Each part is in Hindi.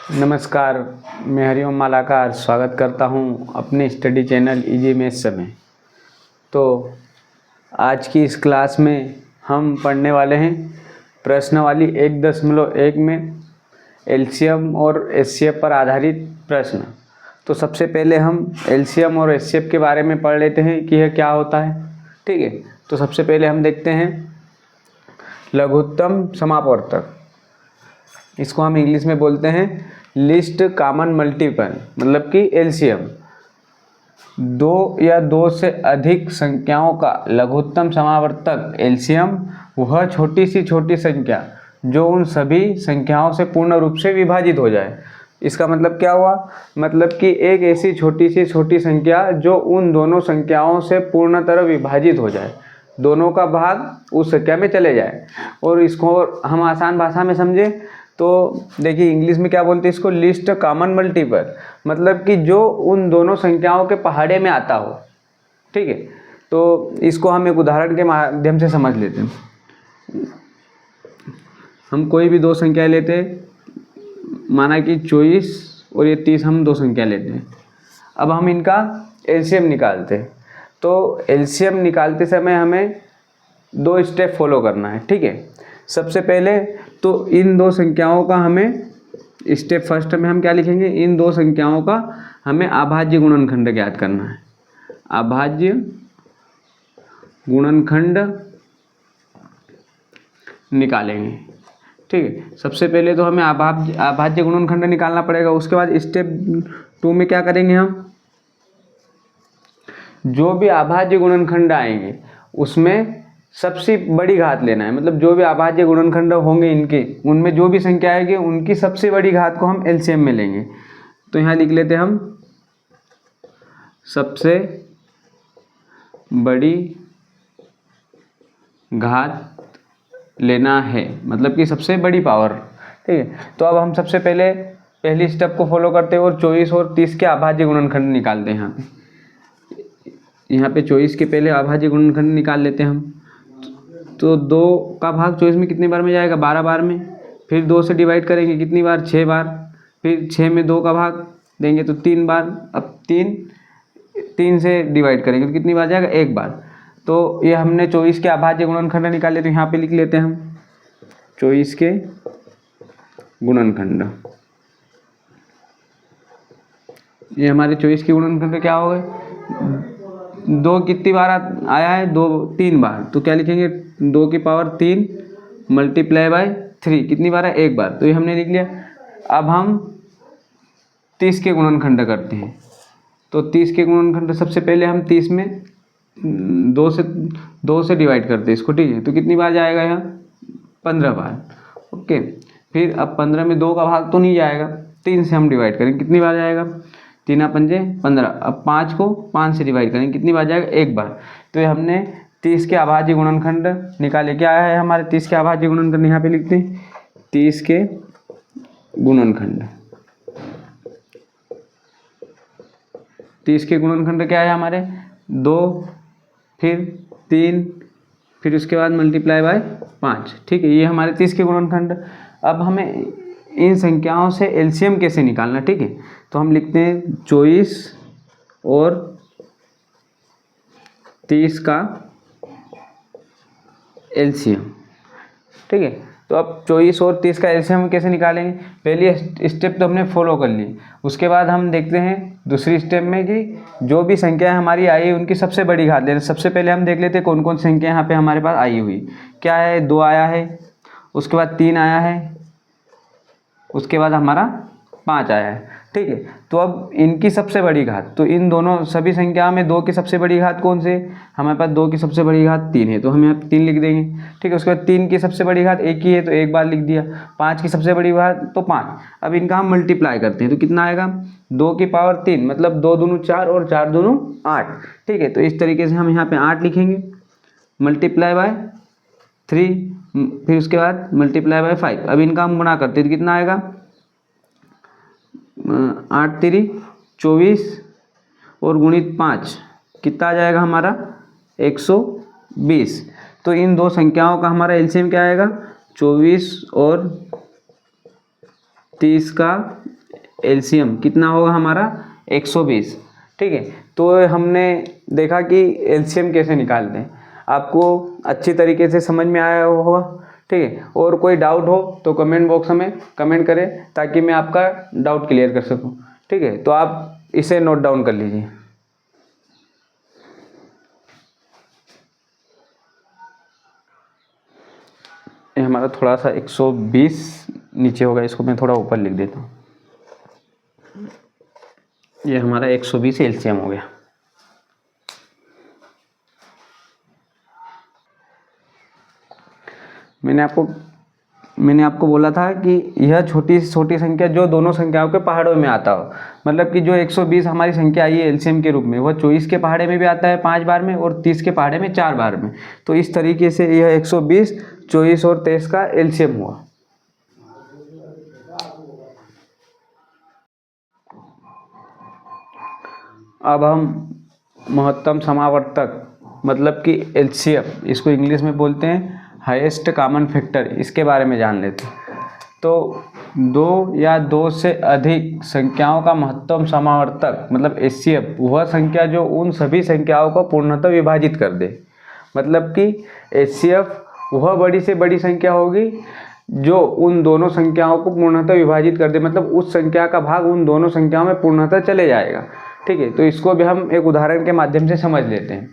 नमस्कार, मैं हरिओम मालाकार स्वागत करता हूं अपने स्टडी चैनल इजी मैथ्स में। तो आज की इस क्लास में हम पढ़ने वाले हैं प्रश्नावली 1.1 में एलसीएम और एचसीएफ पर आधारित प्रश्न। तो सबसे पहले हम एलसीएम और एचसीएफ के बारे में पढ़ लेते हैं कि यह क्या होता है। ठीक है, तो सबसे पहले हम देखते हैं लघुत्तम समापवर्तक। इसको हम इंग्लिश में बोलते हैं लिस्ट कॉमन मल्टीपल, मतलब कि एलसीएम। दो या दो से अधिक संख्याओं का लघुत्तम समावर्तक एलसीएम वह छोटी सी छोटी संख्या जो उन सभी संख्याओं से पूर्ण रूप से विभाजित हो जाए। इसका मतलब क्या हुआ? मतलब कि एक ऐसी छोटी सी छोटी संख्या जो उन दोनों संख्याओं से पूर्णतः विभाजित हो जाए, दोनों का भाग उस संख्या में चले जाए। और इसको हम आसान भाषा में समझें तो देखिए इंग्लिश में क्या बोलते हैं इसको, लिस्ट कॉमन मल्टीपल, मतलब कि जो उन दोनों संख्याओं के पहाड़े में आता हो। ठीक है, तो इसको हम एक उदाहरण के माध्यम से समझ लेते हैं। हम कोई भी दो संख्या लेते हैं, माना कि 24 और ये 30, हम दो संख्या लेते हैं। अब हम इनका एलसीएम निकालते हैं। तो एलसीएम निकालते समय हमें दो स्टेप फॉलो करना है। ठीक है, सबसे पहले तो इन दो संख्याओं का हमें स्टेप फर्स्ट में हम क्या लिखेंगे, इन दो संख्याओं का हमें अभाज्य गुणनखंड ज्ञात करना है। अभाज्य गुणनखंड निकालेंगे। ठीक है, सबसे पहले तो हमें अभाज्य गुणनखंड निकालना पड़ेगा। उसके बाद स्टेप 2 में क्या करेंगे, हम जो भी अभाज्य गुणनखंड आएंगे उसमें सबसे बड़ी घात लेना है। मतलब जो भी अभाज्य गुणनखंड होंगे इनके, उनमें जो भी संख्या आएगी उनकी सबसे बड़ी घात को हम एलसीएम में लेंगे। तो यहाँ लिख लेते हैं हम सबसे बड़ी घात लेना है, मतलब कि सबसे बड़ी पावर। ठीक है, तो अब हम सबसे पहले पहली स्टेप को फॉलो करते हैं और 24 और 30 के अभाज्य गुणनखंड निकालते हैं। यहाँ पे 24 के पहले अभाज्य गुणनखंड निकाल लेते हैं हम। तो 2 का भाग 24 में कितनी बार में जाएगा, 12 बार में। फिर 2 से डिवाइड करेंगे कितनी बार, 6 बार। फिर 6 में 2 का भाग देंगे तो 3 बार। अब 3 से डिवाइड करेंगे तो कितनी बार जाएगा, 1 बार। तो ये हमने 24 के अभाज्य गुणनखंड निकाले, तो यहाँ पे लिख लेते हैं हम 24 के गुणनखंड। ये हमारे 24 के गुणनखंड क्या हो गए, 2 कितनी बार आया है, 3 बार। तो क्या लिखेंगे, 2 की पावर 3 मल्टीप्लाई बाय 3 कितनी बार है, 1 बार। तो ये हमने लिख लिया। अब हम 30 के गुणनखंड करते हैं। तो 30 के गुणनखंड सबसे पहले हम 30 में 2 से डिवाइड करते हैं इसको। ठीक है, तो कितनी बार जाएगा यहाँ, 15 बार। ओके, फिर अब 15 में 2 का भाग तो नहीं जाएगा, 3 से हम डिवाइड करेंगे कितनी बार जाएगा, 3 पंजे 15। अब 5 को 5 से डिवाइड करेंगे कितनी बार जाएगा, 1 बार। तो ये हमने 30 के अभाज्य गुणनखंड निकाले। क्या है हमारे 30 के अभाज्य गुणनखंड, यहाँ पे लिखते हैं 30 के गुणनखंड। 30 के गुणनखंड क्या है हमारे, 2 फिर 3 फिर उसके बाद मल्टीप्लाई बाय 5। ठीक है, ये हमारे 30 के गुणनखंड। अब हमें इन संख्याओं से एलसीएम कैसे निकालना। ठीक है, तो हम लिखते हैं 24 और 30 का एलसीएम। ठीक है, तो अब 24 और 30 का एलसीएम कैसे निकालेंगे, पहली स्टेप तो हमने फॉलो कर ली। उसके बाद हम देखते हैं दूसरी स्टेप में कि जो भी संख्या हमारी आई उनकी सबसे बड़ी घात लेना। सबसे पहले हम देख लेते हैं कौन कौन संख्या यहाँ पे हमारे पास आई हुई। क्या है, 2 आया है, उसके बाद 3 आया है, उसके बाद हमारा 5 आया है। ठीक है, तो अब इनकी सबसे बड़ी घात, तो इन दोनों सभी संख्या में 2 की सबसे बड़ी घात कौन से, हमारे पास 2 की सबसे बड़ी घात 3 है, तो हम यहाँ 3 लिख देंगे। ठीक है, उसके बाद 3 की सबसे बड़ी घात 1 ही है तो 1 बार लिख दिया। 5 की सबसे बड़ी घात तो 5। अब इनका हम मल्टीप्लाई करते हैं तो कितना आएगा, 2 की पावर 3, मतलब 2 दूनी 4 और 4 दूनी 8। ठीक है, तो इस तरीके से हम यहाँ पे 8 लिखेंगे मल्टीप्लाई बाय 3, फिर उसके बाद मल्टीप्लाई बाय 5। अब इनका हम गुणा करते हैं तो कितना आएगा, 8 3 24 और गुणित 5 कितना आ जाएगा हमारा, 120। तो इन दो संख्याओं का हमारा एलसीएम क्या आएगा, 24 और 30 का एलसीएम कितना होगा हमारा 120। ठीक है, तो हमने देखा कि एलसीएम कैसे निकालते हैं, आपको अच्छी तरीके से समझ में आया होगा। ठीक है, और कोई डाउट हो तो कमेंट बॉक्स में कमेंट करें ताकि मैं आपका डाउट क्लियर कर सकूं। ठीक है, तो आप इसे नोट डाउन कर लीजिए। ये हमारा थोड़ा सा 120 नीचे होगा, इसको मैं थोड़ा ऊपर लिख देता हूँ। ये हमारा 120 एलसीएम हो गया। मैंने आपको बोला था कि यह छोटी से छोटी संख्या जो दोनों संख्याओं के पहाड़ों में आता हो, मतलब कि जो 120 हमारी संख्या आई है एलसीएम के रूप में, वह 24 के पहाड़े में भी आता है 5 बार में, और 30 के पहाड़े में 4 बार में। तो इस तरीके से यह 120, 24 और 23 का एलसीएम हुआ। अब हम महत्तम समावर्तक मतलब कि एलसीएम, इसको इंग्लिश में बोलते हैं हाईएस्ट कॉमन फैक्टर, इसके बारे में जान लेते हैं। तो दो या दो से अधिक संख्याओं का महत्तम समावर्तक मतलब एचसीएफ वह संख्या जो उन सभी संख्याओं को पूर्णतः विभाजित कर दे। मतलब कि एचसीएफ वह बड़ी से बड़ी संख्या होगी जो उन दोनों संख्याओं को पूर्णतः विभाजित कर दे, मतलब उस संख्या का भाग उन दोनों संख्याओं में पूर्णतः चले जाएगा। ठीक है, तो इसको भी हम एक उदाहरण के माध्यम से समझ लेते हैं।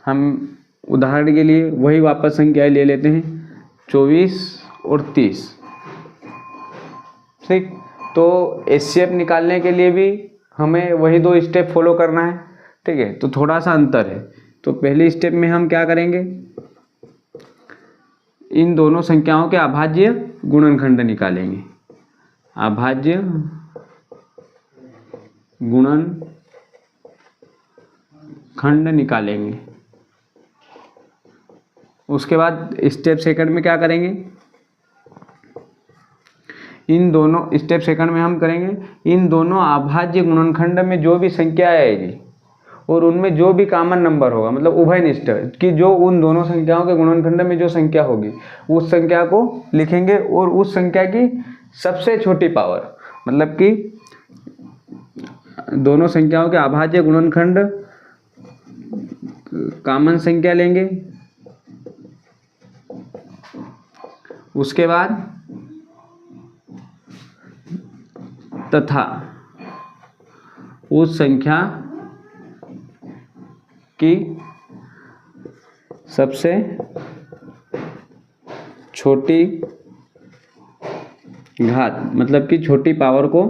हम उदाहरण के लिए वही वापस संख्याएं ले लेते हैं 24 और 30। ठीक, तो एचसीएफ निकालने के लिए भी हमें वही 2 स्टेप फॉलो करना है। ठीक है, तो थोड़ा सा अंतर है। तो पहले स्टेप में हम क्या करेंगे, इन दोनों संख्याओं के अभाज्य गुणनखंड निकालेंगे। अभाज्य गुणनखंड निकालेंगे। उसके बाद स्टेप सेकंड में क्या करेंगे, इन दोनों स्टेप सेकंड में हम करेंगे इन दोनों अभाज्य गुणनखंड में जो भी संख्या आएगी और उनमें जो भी कॉमन नंबर होगा, मतलब उभयनिष्ठ कि जो उन दोनों संख्याओं के गुणनखंड में जो संख्या होगी उस संख्या को लिखेंगे, और उस संख्या की सबसे छोटी पावर, मतलब कि दोनों संख्याओं के अभाज्य गुणनखंड कॉमन संख्या लेंगे। उसके बाद तथा उस संख्या की सबसे छोटी घात मतलब कि छोटी पावर को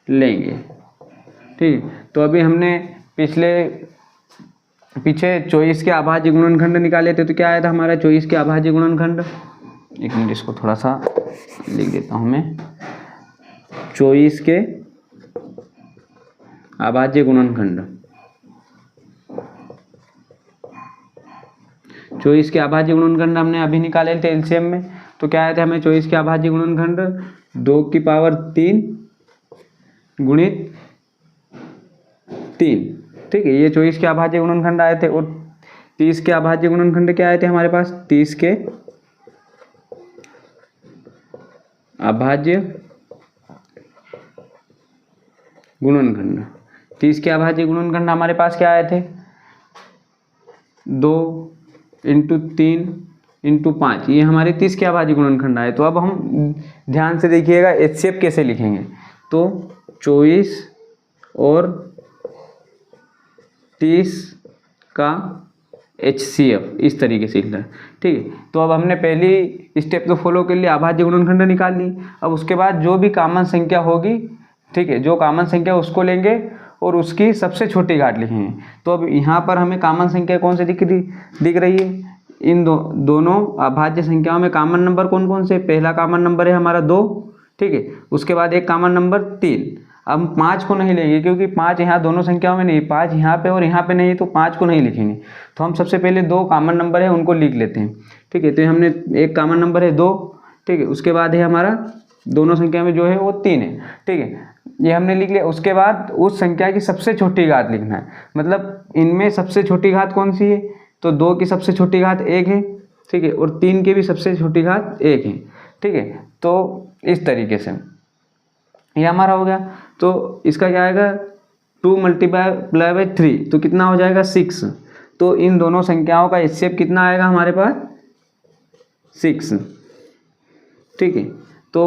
लेंगे। ठीक, तो अभी हमने पीछे 24 के अभाज्य गुणनखंड निकाले थे, तो क्या आया था हमारा 24 के अभाज्य गुणनखंड। एक मिनट, इसको थोड़ा सा लिख देता हूं मैं। 24 के अभाज्य गुणनखंड, 24 के अभाज्य गुणनखंड हमने अभी निकाले थे एलसीएम में। तो क्या आया था हमें 24 के अभाज्य गुणनखंड 2 की पावर 3 गुणित 3। ठीक है, ये 24 के अभाज्य गुणनखंड आए थे। और 30 के अभाज्य गुणनखंड क्या आए थे हमारे पास, 30 के अभाज्य गुणनखंड, 30 के अभाज्य गुणनखंड हमारे पास क्या आए थे, 2 × 3 × 5, ये हमारे 30 के अभाज्य गुणनखंड आए। तो अब हम ध्यान से देखिएगा एचसीएफ कैसे लिखेंगे। तो 24 और 30 का एचसीएफ इस तरीके से लिखना है। ठीक है, तो अब हमने पहली स्टेप तो फॉलो कर लिया, अभाज्य गुणनखंड निकाल ली। अब उसके बाद जो भी कॉमन संख्या होगी, ठीक है, जो कॉमन संख्या उसको लेंगे और उसकी सबसे छोटी घात लिखेंगे। तो अब यहाँ पर हमें कॉमन संख्या कौन सी दिख रही है, इन दोनों अभाज्य संख्याओं में कॉमन नंबर कौन कौन से, पहला कॉमन नंबर है हमारा 2। ठीक है, उसके बाद एक कॉमन नंबर 3। अब 5 को नहीं लेंगे क्योंकि 5 यहाँ दोनों संख्याओं में नहीं, 5 यहाँ पे और यहाँ पे नहीं, तो 5 को नहीं लिखेंगे। तो हम सबसे पहले 2 कॉमन नंबर है उनको लिख लेते हैं। ठीक है, तो हमने एक कॉमन नंबर है 2। ठीक है, उसके बाद है हमारा दोनों संख्या में जो है वो 3 है। ठीक है, ये हमने लिख लिया। उसके बाद उस संख्या की सबसे छोटी घात लिखना है, मतलब इनमें सबसे छोटी घात कौन सी है, तो 2 की सबसे छोटी घात 1 है। ठीक है, और 3 की भी सबसे छोटी घात 1 है। ठीक है। तो इस तरीके से ये हमारा हो गया। तो इसका क्या आएगा 2 मल्टीप्लाई बाई 3 तो कितना हो जाएगा 6। तो इन दोनों संख्याओं का एचसीएफ कितना आएगा हमारे पास 6। ठीक है। तो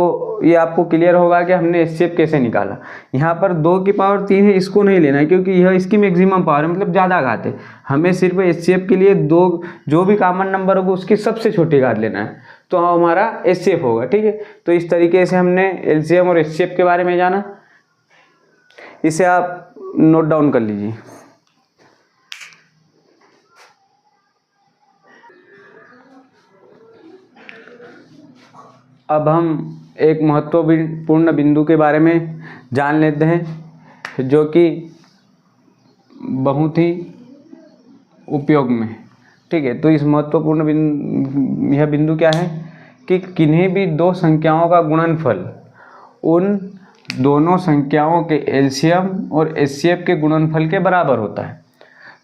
ये आपको क्लियर होगा कि हमने एचसीएफ कैसे निकाला। यहाँ पर 2 की पावर 3 है, इसको नहीं लेना है क्योंकि यह इसकी मैक्सिमम पावर है, मतलब ज़्यादा घात है। हमें सिर्फ एचसीएफ के लिए 2 जो भी कॉमन नंबर होगा उसकी सबसे छोटी घात लेना है, तो हमारा एचसीएफ होगा। ठीक है। तो इस तरीके से हमने एलसीएम और एचसीएफ के बारे में जाना। इसे आप नोट डाउन कर लीजिए। अब हम एक महत्वपूर्ण बिंदु के बारे में जान लेते हैं जो कि बहुत ही उपयोग में। ठीक है। तो इस महत्वपूर्ण यह बिंदु क्या है कि किन्हीं भी 2 संख्याओं का गुणनफल उन दोनों संख्याओं के एलसीएम और एचसीएफ के गुणनफल के बराबर होता है।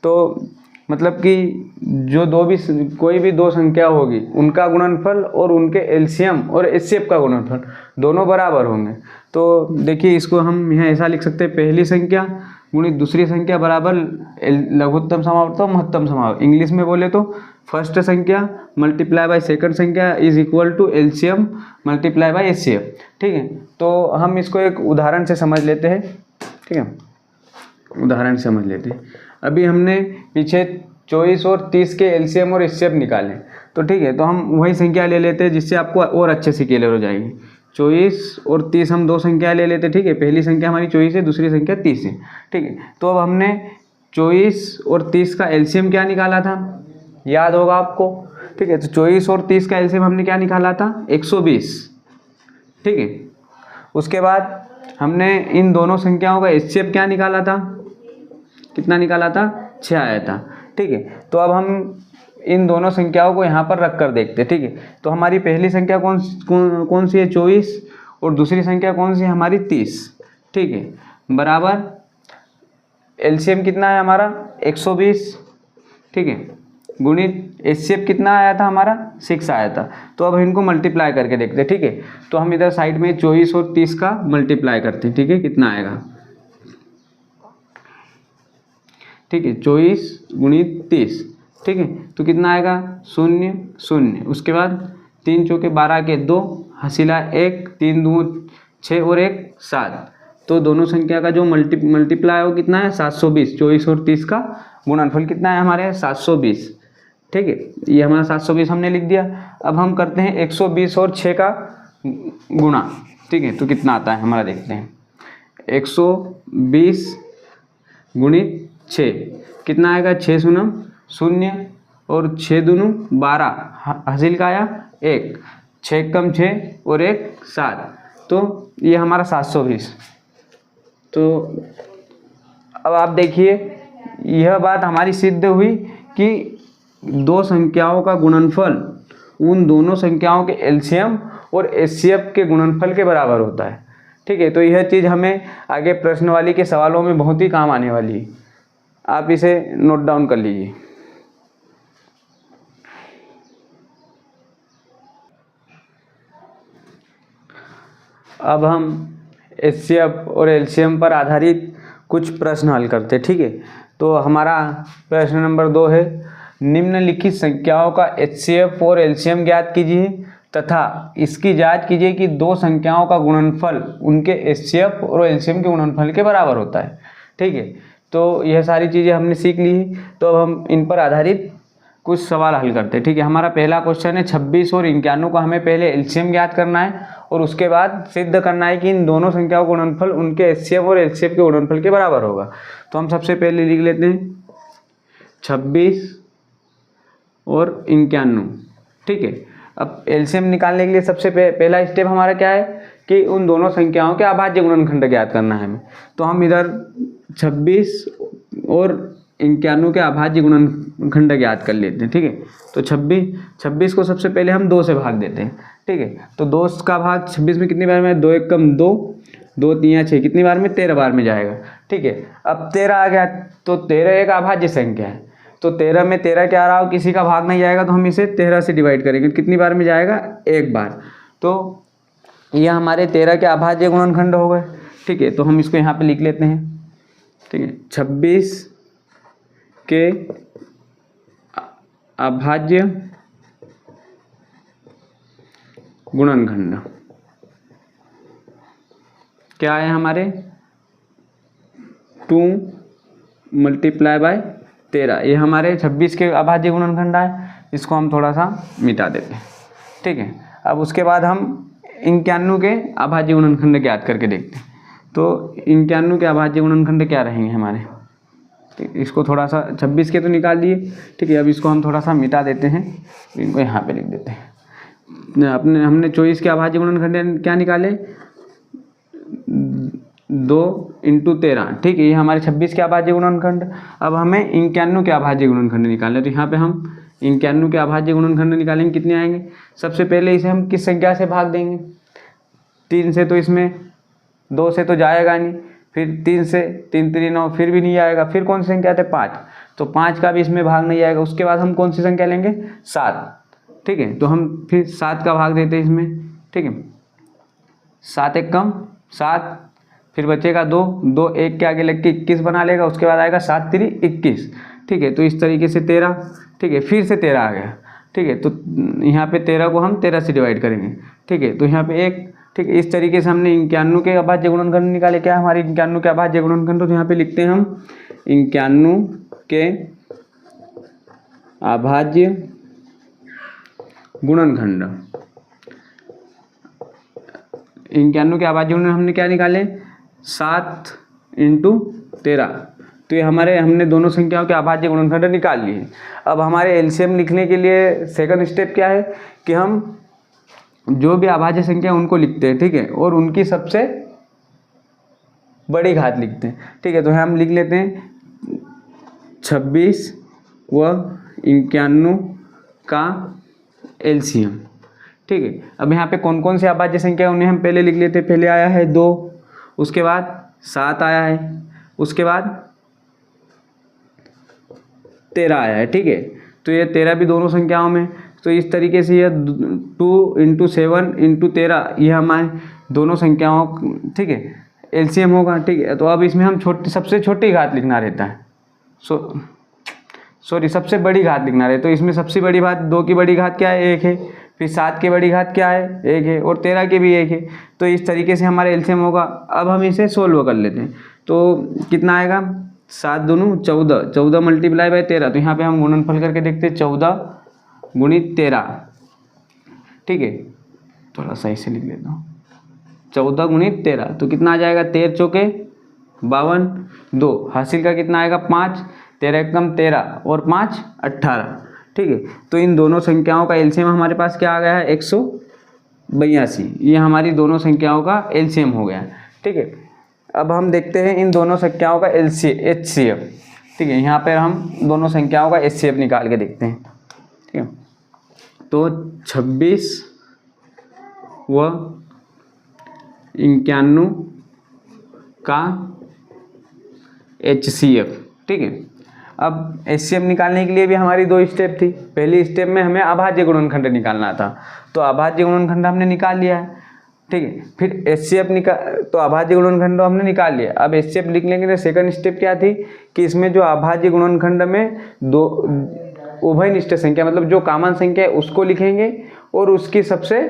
तो मतलब कि जो कोई भी 2 संख्या होगी उनका गुणनफल और उनके एलसीएम और एचसीएफ का गुणनफल दोनों बराबर होंगे। तो देखिए इसको हम यहाँ ऐसा लिख सकते हैं, पहली संख्या गुणित दूसरी संख्या बराबर लघुत्तम समावर्त और महत्तम समावर्त। इंग्लिश में बोले तो फर्स्ट संख्या मल्टीप्लाई बाय सेकंड संख्या is equal to LCM multiply by HCF. ठीक है। तो हम इसको एक उदाहरण से समझ लेते हैं। ठीक है, उदाहरण से समझ लेते हैं। अभी हमने पीछे 24 और 30 के एलसीएम और एचसीएफ निकाले, तो ठीक है, तो हम वही संख्या ले लेते हैं जिससे आपको और अच्छे से क्लियर हो जाएगी। 24 और 30 हम 2 संख्या ले लेते हैं। ठीक है, पहली संख्या हमारी 24 है, दूसरी संख्या 30 है। ठीक है। तो अब हमने 24 और 30 का एलसीएम क्या निकाला था, याद होगा आपको। ठीक है। तो 24 और 30 का एलसीएम हमने क्या निकाला था 120। ठीक है। उसके बाद हमने इन दोनों संख्याओं का एचसीएफ क्या निकाला था, कितना निकाला था 6 आया था। ठीक है। तो अब हम इन दोनों संख्याओं को यहाँ पर रख कर देखते हैं। ठीक है। तो हमारी पहली संख्या कौन सी है 24 और दूसरी संख्या कौन सी है हमारी 30। ठीक है, बराबर एलसीएम कितना है हमारा 120। ठीक है, गुणित एचसीएफ कितना आया था हमारा 6 आया था। तो अब इनको मल्टीप्लाई करके देखते हैं। ठीक है। तो हम इधर साइड में 24 और 30 का मल्टीप्लाई करते हैं। ठीक है, कितना आएगा, ठीक है, 24 गुणित 30। ठीक है, तो कितना आएगा 0 0। उसके बाद 3 चौके 12 के 2 हसीला 1 3 2 6 और 1 7। तो दोनों संख्या का जो मल्टीप्लाई हो कितना है 720। 24 और 30 का गुणनफल कितना है हमारे 720। ठीक है, ये हमारा 720 हमने लिख दिया। अब हम करते हैं 120 और 6 का गुणा। ठीक है, तो कितना आता है हमारा देखते हैं। 120 गुणित 6 कितना आएगा 6 शून्य 0 और 6 दूनी 12 हासिल का आया 1, 6 कम 6 और 1 7। तो ये हमारा 720। तो अब आप देखिए यह बात हमारी सिद्ध हुई कि 2 संख्याओं का गुणनफल उन दोनों संख्याओं के एलसीएम और एचसीएफ के गुणनफल के बराबर होता है। ठीक है। तो यह चीज़ हमें आगे प्रश्नवाली के सवालों में बहुत ही काम आने वाली है। आप इसे नोट डाउन कर लीजिए। अब हम एचसीएफ और एलसीएम पर आधारित कुछ प्रश्न हल करते हैं। ठीक है। तो हमारा प्रश्न नंबर 2 है, निम्नलिखित संख्याओं का एचसीएफ और एलसीएम ज्ञात कीजिए तथा इसकी जांच कीजिए कि 2 संख्याओं का गुणनफल उनके एचसीएफ और एलसीएम के गुणनफल के बराबर होता है। ठीक है। तो यह सारी चीज़ें हमने सीख ली। तो अब हम इन पर आधारित कुछ सवाल हल करते हैं। ठीक है। हमारा पहला क्वेश्चन है 26 और 51 का हमें पहले एलसीएम ज्ञात करना है और उसके बाद सिद्ध करना है कि इन दोनों संख्याओं का गुणनफल उनके एचसीएफ और एलसीएम के गुणनफल के बराबर होगा। तो हम सबसे पहले लिख लेते हैं 26 और 51। ठीक है। अब एलसीएम निकालने के लिए सबसे पहला स्टेप हमारा क्या है कि उन दोनों संख्याओं के अभाज्य गुणनखंड ज्ञात करना है हमें। तो हम इधर 26 और 51 के अभाज्य गुणनखंड ज्ञात कर लेते हैं। ठीक है। तो 26 को सबसे पहले हम 2 से भाग देते हैं। ठीक है। तो 2 का भाग 26 में कितनी बार में 2 1 कम 2 2 3 6 कितनी बार में 13 बार में जाएगा। ठीक है। अब 13 आ गया तो 13 एक अभाज्य संख्या है। तो 13 में 13 क्या आ रहा हो किसी का भाग नहीं जाएगा तो हम इसे 13 से डिवाइड करेंगे। कितनी बार में जाएगा 1 बार। तो ये हमारे 13 के अभाज्य गुणनखंड हो गए। ठीक है, तो हम इसको यहाँ पे लिख लेते हैं। ठीक है, 26 के अभाज्य गुणनखंड क्या है हमारे 2 × 13। ये हमारे 26 के अभाज्य गुणनखंड है। इसको हम थोड़ा सा मिटा देते हैं। ठीक है, अब उसके बाद हम 91 के अभाज्य गुणनखंड ज्ञात करके देखते हैं। तो 91 के अभाज्य गुणनखंड क्या रहेंगे हमारे। ठीक, इसको थोड़ा सा 26 के तो निकाल दिए। ठीक है, अब इसको हम थोड़ा सा मिटा देते हैं, इनको यहाँ पे लिख देते हैं। हमने 24 के अभाज्य गुणनखंड क्या निकाले, 2 × 13। ठीक है, ये हमारे 26 के अभाज्य गुणनखंड। अब हमें 91 के अभाज्य गुणनखंड निकालने, तो यहाँ पे हम 91 के अभाज्य गुणनखंड निकालेंगे। कितने आएंगे, सबसे पहले इसे हम किस संख्या से भाग देंगे। 3 से तो इसमें 2 से तो जाएगा नहीं, फिर 3 से 3 3 9, फिर भी नहीं आएगा। फिर कौन सी संख्या आते 5, तो 5 का भी इसमें भाग नहीं आएगा। उसके बाद हम कौन सी संख्या लेंगे 7। ठीक है, तो हम फिर 7 का भाग देते हैं इसमें। ठीक है, 7 × 1 = 7, फिर बचेगा 2, 2 1 के आगे लग के 21 बना लेगा। उसके बाद आएगा 7 × 3 = 21। ठीक है, तो इस तरीके से 13। ठीक है, फिर से 13 आ गया। ठीक है, तो यहाँ पे 13 को हम 13 से डिवाइड करेंगे। ठीक है, तो यहाँ पे 1। ठीक है, इस तरीके से हमने 91 के अभाज्य गुणनखंड निकाले। क्या हमारे 91 के अभाज्य गुणनखंड, तो यहाँ पे लिखते हैं हम 91 के अभाज्य गुणनखंड। 91 के अभाज्य गुणनखंड हमने क्या निकाले, 7 × 13। तो ये हमने दोनों संख्याओं के अभाज्य गुणनखंड निकाल लिए। अब हमारे एलसीएम लिखने के लिए सेकंड स्टेप क्या है कि हम जो भी अभाज्य संख्या उनको लिखते हैं। ठीक है, और उनकी सबसे बड़ी घात लिखते हैं। ठीक है, तो हम लिख लेते हैं 26 व 91 का एलसीएम। ठीक है, अब यहाँ पे कौन कौन से अभाज्य संख्या उन्हें हम पहले लिख लेते हैं। पहले आया है 2, उसके बाद 7 आया है, उसके बाद 13 आया है। ठीक है, तो ये 13 भी दोनों संख्याओं में, तो इस तरीके से ये 2 × 7 × 13 ये हमारे दोनों संख्याओं, ठीक है, एलसीएम होगा। ठीक है, तो अब इसमें हम सबसे छोटी घात लिखना रहता है। सबसे बड़ी घात लिखना रहता है। तो इसमें सबसे बड़ी घात 2 की बड़ी घात क्या है, 1 है। फिर 7 की बड़ी घात क्या है, 1 है। और 13 की भी 1 है। तो इस तरीके से हमारा एलसीएम होगा। अब हम इसे सोल्व कर लेते हैं। तो कितना आएगा, 7 दूनी 14, 14 × 13। तो यहाँ पे हम गुणनफल करके देखते हैं, 14 × 13। ठीक है, थोड़ा सही से लिख लेता हूँ, 14 × 13। तो कितना आ जाएगा, 13 चौके 52, 2 हासिल का कितना आएगा 5, 13 × 13 और 5 18। ठीक है, तो इन दोनों संख्याओं का एलसीएम हमारे पास क्या आ गया है, 182। ये हमारी दोनों संख्याओं का एलसीएम हो गया। ठीक है, अब हम देखते हैं इन दोनों संख्याओं का एचसीएफ। ठीक है, यहाँ पर हम दोनों संख्याओं का एचसीएफ निकाल के देखते हैं। ठीक है, तो 26 व 91 का एचसीएफ। ठीक है, अब एचसीएफ निकालने के लिए भी हमारी 2 स्टेप थी। पहली स्टेप में हमें अभाज्य गुणनखंड निकालना था, तो अभाज्य गुणनखंड हमने निकाल लिया है। ठीक है, फिर एचसीएफ तो अभाज्य गुणनखंड हमने निकाल लिया। अब एचसीएफ लिखने के लिए सेकंड स्टेप क्या थी कि इसमें जो अभाज्य गुणनखंड में 2 उभयनिष्ठ संख्या, मतलब जो कॉमन संख्या है उसको लिखेंगे और उसकी सबसे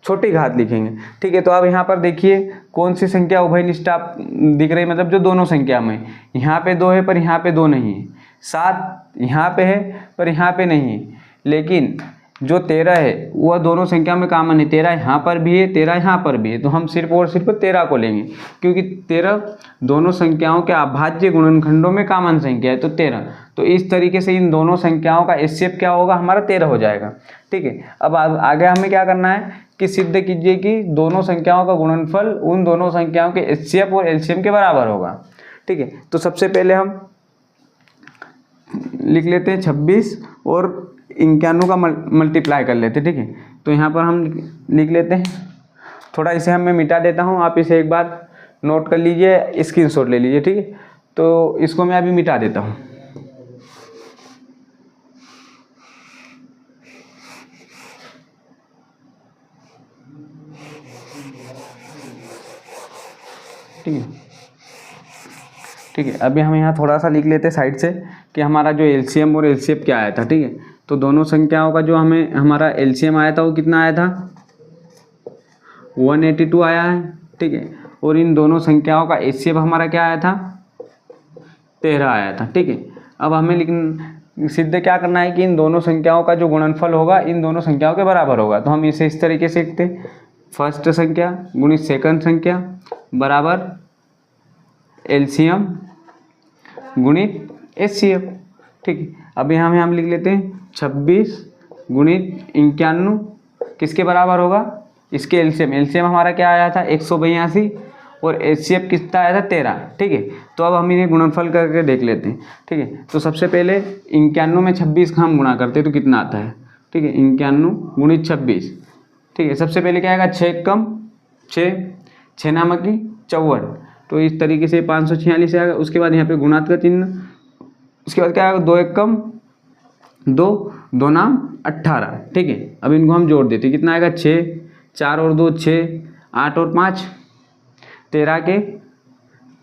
छोटी घात लिखेंगे। ठीक है, तो अब यहाँ पर देखिए कौन सी संख्या उभयनिष्ठ आप दिख रही है, मतलब जो दोनों संख्या में, यहाँ पे 2 है पर यहाँ पे 2 नहीं है, 7 यहाँ पे है पर यहाँ पे नहीं है, लेकिन जो 13 है वह दोनों संख्या में कॉमन है। 13 यहाँ पर भी है, 13 यहाँ पर भी है, तो हम सिर्फ और सिर्फ 13 को लेंगे, क्योंकि 13 दोनों संख्याओं के अभाज्य गुणनखंडों में कॉमन संख्या है, तो 13। तो इस तरीके से इन दोनों संख्याओं का एचसीएफ क्या होगा, हमारा 13 हो जाएगा। ठीक है, अब आगे हमें क्या करना है कि सिद्ध कीजिए कि दोनों संख्याओं का गुणनफल उन दोनों संख्याओं के एचसीएफ और एलसीएम के बराबर होगा। ठीक है, तो सबसे पहले हम लिख लेते हैं 26 और 91 का मल्टीप्लाई कर लेते हैं। ठीक है, तो यहाँ पर हम लिख लेते हैं, थोड़ा इसे हम मैं मिटा देता हूँ, आप इसे एक बार नोट कर लीजिए, स्क्रीनशॉट ले लीजिए। ठीक है, तो इसको मैं अभी मिटा देता हूँ। ठीक है। अभी हम यहाँ थोड़ा सा लिख लेते हैं साइड से कि हमारा जो एलसीएम और एलसीएम क्या आया था। ठीक है, तो दोनों संख्याओं का जो हमारा एलसीएम आया था वो कितना आया था, 182 आया है। ठीक है, और इन दोनों संख्याओं का एचसीएफ हमारा क्या आया था, 13 आया था। ठीक है, अब हमें सिद्ध क्या करना है कि इन दोनों संख्याओं का जो गुणनफल होगा इन दोनों संख्याओं के बराबर होगा। तो हम इसे इस तरीके से लिखते हैं, फर्स्ट संख्या गुणित सेकंड संख्या बराबर एलसीएम गुणित एचसीएफ। ठीक है, अभी हम लिख लेते हैं 26 गुणित 91 किसके बराबर होगा, इसके एलसीएम हमारा क्या आया था 182 और एचसीएफ कितना आया था 13। ठीक है, तो अब हम इन्हें गुणनफल करके देख लेते हैं। ठीक है, तो सबसे पहले 91 में 26 का हम गुणा करते हैं तो कितना आता है। ठीक है, 91 गुणित 26। ठीक है, सबसे पहले क्या आएगा 6 कम 6 नामक की 54, तो इस तरीके से 546 आएगा। उसके बाद यहाँ पे गुणात का चिन्ह, उसके बाद क्या आएगा 2 1 कम 2 2 नाम 18। ठीक है, अब इनको हम जोड़ देते हैं, कितना आएगा 6 4 और 2 6 8 और 5 13 के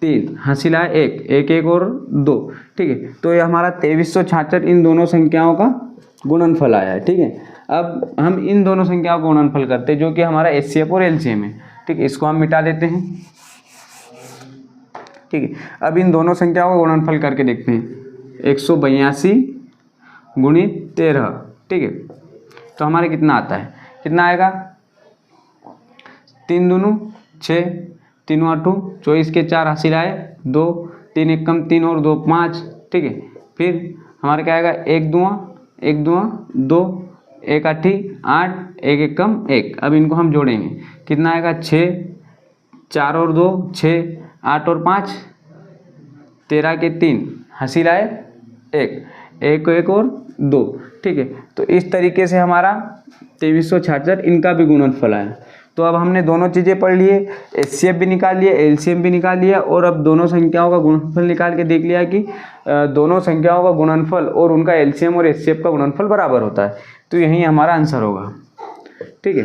3 हासिल आया 1 1 1 और 2। ठीक है, तो ये हमारा 2366 इन दोनों संख्याओं का गुणनफल आया है। ठीक है, अब हम इन दोनों संख्याओं का गुणनफल करते हैं जो कि हमारा एचसीएफ और एलसीएम है। ठीक है, इसको हम मिटा देते हैं। ठीक है, अब इन दोनों संख्याओं का गुणनफल करके देखते हैं, 182 गुणित 13। ठीक है, तो हमारे कितना आता है, कितना आएगा 3 दूनी 6 3 8 24 के 4 हासिल आए 2 3 1 कम 3 और 2 5। ठीक है, फिर हमारा क्या आएगा 1 2 2 1 8 8 1 1 कम 1। अब इनको हम जोड़ेंगे, कितना आएगा 6 4 और 2 6 8 और 5 13 के 3 हासिल आए 1 1 1 और 2। ठीक है, तो इस तरीके से हमारा 2366 इनका भी गुणनफल आया। तो अब हमने दोनों चीज़ें पढ़ लिए, एचसीएफ भी निकाल लिया, एलसीएम भी निकाल लिया, और अब दोनों संख्याओं का गुणनफल निकाल के देख लिया कि दोनों संख्याओं का गुणनफल और उनका एलसीएम और एचसीएफ का गुणनफल बराबर होता है। तो यही हमारा आंसर होगा। ठीक है।